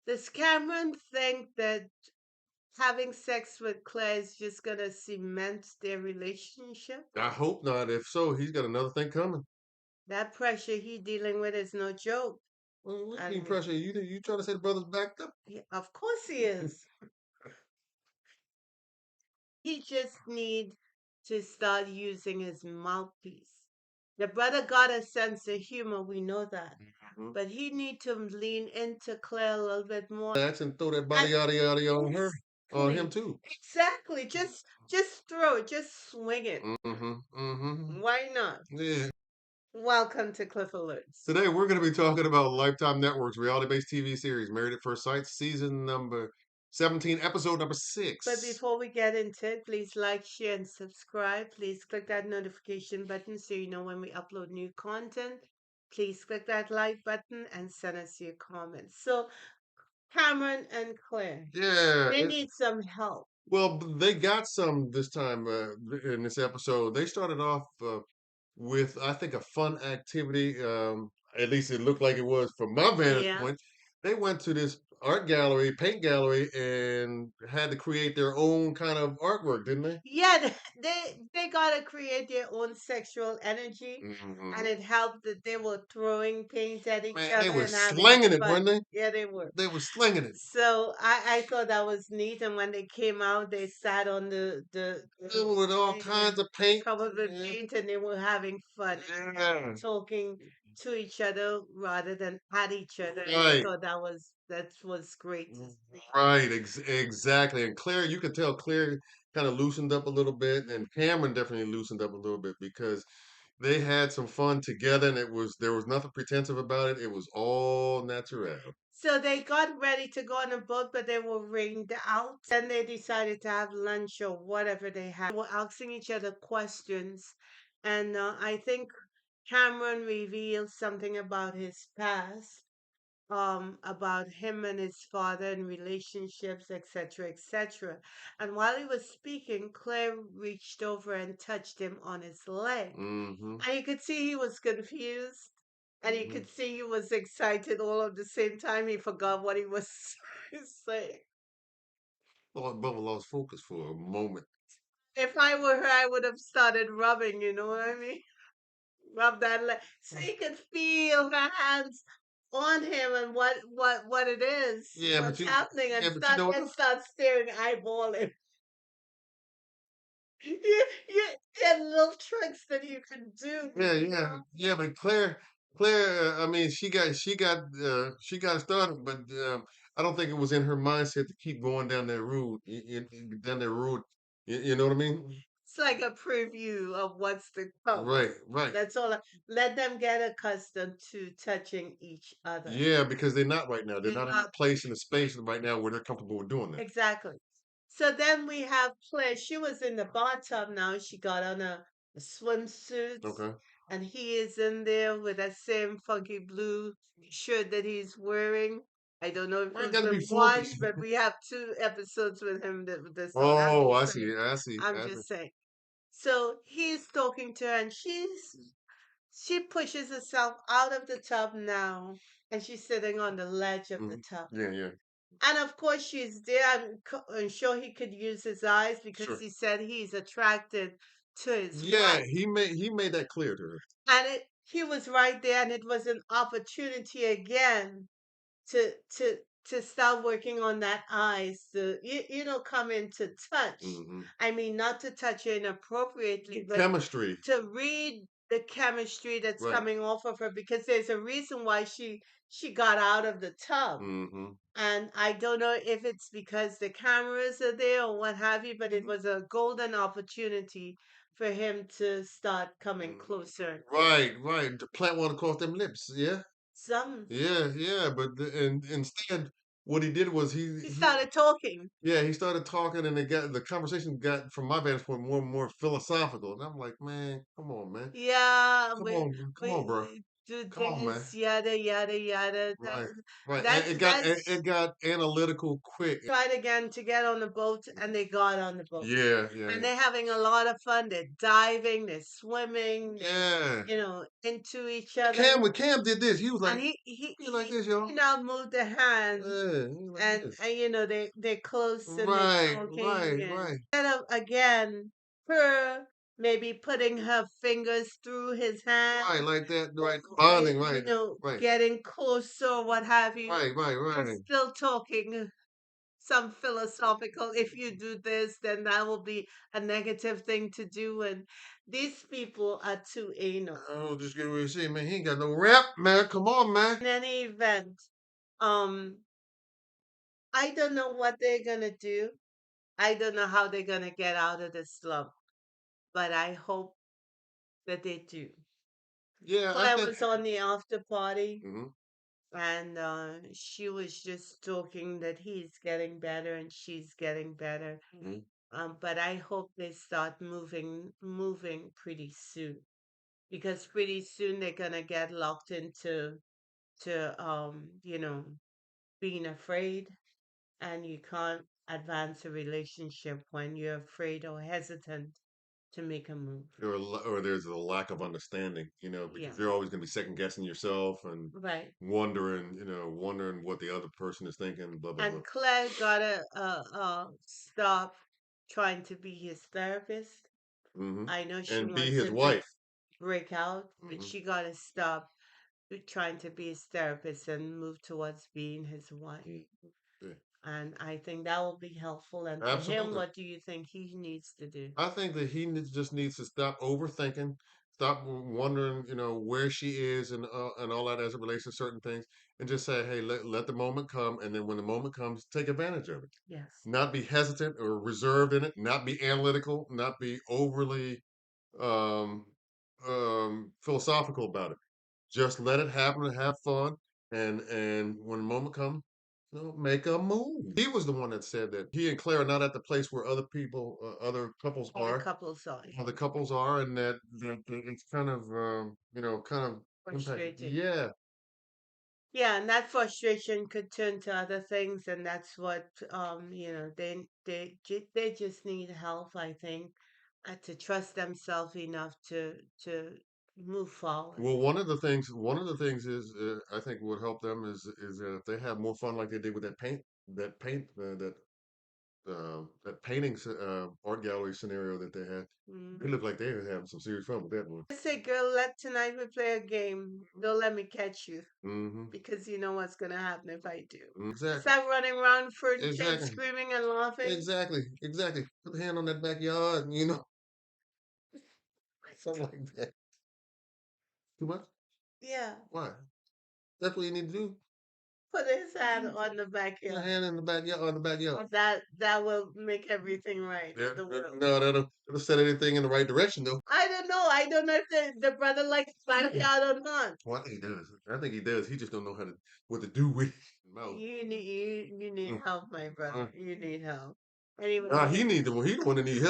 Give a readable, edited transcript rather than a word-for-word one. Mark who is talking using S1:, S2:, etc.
S1: Does Cameron think that having sex with Claire is just gonna cement their relationship?
S2: I hope not. If so, he's got another thing coming.
S1: That pressure he dealing with is no joke.
S2: Well, what
S1: I
S2: do you mean
S1: mean,
S2: pressure? You trying to say the brother's backed up?
S1: yeah, of course he is. He just need to start using his mouthpiece. The brother got a sense of humor, we know that.
S2: Mhm.
S1: But he need to lean into Claire a little bit more.
S2: Axe and throw that body
S1: And
S2: yada yada on her, on him
S1: exactly,
S2: too.
S1: exactly. Just throw it, just swing it.
S2: Mm-hmm. Mm-hmm.
S1: Why not?
S2: Yeah.
S1: Welcome to Cliff Alerts.
S2: Today we're going to be talking about Lifetime Network's reality-based TV series, Married at First Sight, season number 17, episode number
S1: But
S2: 6.
S1: before we get into it, please like, share, and subscribe. Please click that notification button so you know when we upload new content. Please click that like button and send us your comments. So, Cameron and Claire,
S2: Yeah.
S1: they need some help.
S2: Well, they got some this time in this episode. They started off with, I think, a fun activity. At least it looked like it was from my vantage
S1: Yeah.
S2: point. They went to this art gallery, paint gallery, and had to create their own kind of artwork, didn't they?
S1: Yeah, they gotta create their own sexual energy, and
S2: Hmm.
S1: it helped that they were throwing paint at each
S2: Man, they
S1: other
S2: were
S1: and having
S2: slinging it, weren't
S1: fun.
S2: they?
S1: Yeah, they were.
S2: They were slinging it.
S1: So I thought that was neat. And when they came out, they sat on the
S2: Filled with all
S1: thing
S2: kinds of paint.
S1: covered with
S2: Yeah.
S1: paint, and they were having fun,
S2: Yeah.
S1: talking to each other rather than at each other. And I
S2: Right.
S1: thought that was great to see.
S2: Right, exactly. And Claire, you could tell Claire kind of loosened up a little bit, and Cameron definitely loosened up a little bit because they had some fun together, and there was nothing pretensive about it. It was all natural.
S1: So they got ready to go on a boat, but they were rained out. Then they decided to have lunch or whatever they had. They were asking each other questions. And I think Cameron revealed something about his past, about him and his father and relationships, etc., etc. And while he was speaking, Claire reached over and touched him on his leg.
S2: Mm-hmm.
S1: And you could see he was confused. And you
S2: Hmm.
S1: could see he was excited all at the same time. He forgot what he was saying.
S2: Thought Bubba lost focus for a moment.
S1: If I were her, I would have started rubbing, you know what I mean? Rub that leg. So you could feel her hands on him and what it is,
S2: Yeah,
S1: what's happening, and
S2: but you know what?
S1: start staring, eyeballing. You there are little tricks that you can do,
S2: Yeah,
S1: you
S2: yeah,
S1: know?
S2: yeah. But Claire. I mean, she got started, but I don't think it was in her mindset to keep going down that road, down that road. You know what I mean?
S1: It's like a preview of what's to come.
S2: Right, right.
S1: That's all. Let them get accustomed to touching each other.
S2: Yeah, because they're not right now. They're
S1: They're
S2: not in a
S1: not
S2: place in a space right now where they're comfortable with doing that.
S1: exactly. So then we have Claire. She was in the bathtub now. She got on a swimsuit,
S2: Okay.
S1: and he is in there with that same funky blue shirt that he's wearing. I don't know if
S2: I ain't
S1: you've
S2: got to be
S1: been
S2: funky.
S1: watched, but we have two episodes with him this on. I'm
S2: Oh,
S1: just
S2: I
S1: saying.
S2: see. I see.
S1: I'm
S2: I see.
S1: just saying. So he's talking to her, and she pushes herself out of the tub now, and she's sitting on the ledge of the
S2: Mhm.
S1: tub.
S2: Yeah, yeah.
S1: And of course, she's there. I'm sure he could use his eyes because
S2: Sure.
S1: he said he's attracted to his
S2: Yeah,
S1: wife.
S2: he made that clear to her.
S1: And he was right there, and it was an opportunity again to to to start working on that eyes, to come in to touch.
S2: Hmm.
S1: I mean, not to touch her inappropriately, but
S2: Chemistry.
S1: to read the chemistry that's
S2: Right.
S1: coming off of her, because there's a reason why she got out of the tub.
S2: Hmm.
S1: And I don't know if it's because the cameras are there or what have you, but it was a golden opportunity for him to start coming closer.
S2: Right, right. The plant one across them lips. Yeah,
S1: Some
S2: yeah, yeah. And instead, what he did was
S1: he
S2: he
S1: started talking.
S2: yeah, he started talking, and the conversation got, from my vantage point, more and more philosophical. And I'm like, man, come on, man,
S1: Yeah,
S2: come on, bro.
S1: do
S2: Come on, man.
S1: this, yada yada yada.
S2: Right, right. And
S1: That's
S2: it got analytical quick.
S1: tried again to get on the boat, and they got on the boat,
S2: Yeah, yeah,
S1: and they're having a lot of fun. They're diving, they're swimming, they
S2: yeah.
S1: into each other.
S2: Cam did this. He was
S1: And
S2: like, he like this,
S1: he
S2: y'all.
S1: now moved their hands,
S2: Yeah, he like this.
S1: and they're close and they're
S2: Right,
S1: talking,
S2: right,
S1: and
S2: right,
S1: instead of again her maybe putting her fingers through his hand,
S2: right, like that,
S1: or,
S2: right. Bonding, right,
S1: getting closer or what have you, they're
S2: right.
S1: still talking some philosophical, if you do this, then that will be a negative thing to do. And these people are too anal.
S2: I was just getting ready to say, man, he ain't got no rep, man. Come on, man.
S1: In any event, um, I don't know what they're gonna do. I don't know how they're gonna get out of this slump, but I hope that they do.
S2: Yeah, I
S1: Claire
S2: think.
S1: was on the after party,
S2: Mhm,
S1: and she was just talking that he's getting better and she's getting better.
S2: mhm.
S1: But I hope they start moving pretty soon, because pretty soon they're gonna get locked into to being afraid, and you can't advance a relationship when you're afraid or hesitant to make a move.
S2: Or there's a lack of understanding,
S1: Yeah,
S2: because you're always going to be second guessing yourself and
S1: right.
S2: wondering what the other person is thinking, blah blah blah.
S1: And Claire gotta stop trying to be his therapist.
S2: Hmm.
S1: I know she
S2: And be
S1: wants
S2: his
S1: him to
S2: wife.
S1: break out, but
S2: Hmm.
S1: she gotta stop trying to be his therapist and move towards being his wife.
S2: Yeah,
S1: And I think that will be helpful. And for him,
S2: absolutely.
S1: what do you think he needs to do?
S2: I think that just needs to stop overthinking, stop wondering, where she is and all that as it relates to certain things, and just say, hey, let the moment come, and then when the moment comes, take advantage of it.
S1: Yes.
S2: Not be hesitant or reserved in it. Not be analytical. Not be overly um, philosophical about it. Just let it happen and have fun. And when the moment comes, make a move. He was the one that said that he and Claire are not at the place where other couples
S1: Other
S2: are.
S1: couples are
S2: Other couples are, and that it's kind of, kind of impact.
S1: frustrating.
S2: Yeah.
S1: Yeah, and that frustration could turn to other things, and that's what they just need help, I think, to trust themselves enough to move forward.
S2: Well, one of the things is, I think would help them is that if they have more fun like they did with that paint, that painting art gallery scenario that they had. It
S1: Mm.
S2: looked like they were having some serious fun with that one.
S1: I say, girl, let tonight we play a game. Don't let me catch you,
S2: Hmm.
S1: because you know what's gonna happen if I do.
S2: Exactly.
S1: Start running around furniture and
S2: Exactly.
S1: screaming and laughing.
S2: Exactly. Exactly. Put a hand on that backyard, something like that. Too much?
S1: Yeah,
S2: Why? That's what you need to do.
S1: put his hand on the
S2: Put a
S1: backyard.
S2: hand in the backyard, on the backyard.
S1: That will make everything right
S2: Yeah.
S1: in the world.
S2: No, that'll set anything in the right direction, though.
S1: I don't know. I don't know if the brother likes backyard or not.
S2: Well, I think he does. I think he does. He just don't know what to do with his mouth.
S1: You need
S2: Mm,
S1: help, my brother.
S2: uh,
S1: You need help. Anyway,
S2: Nah, he the one that need help.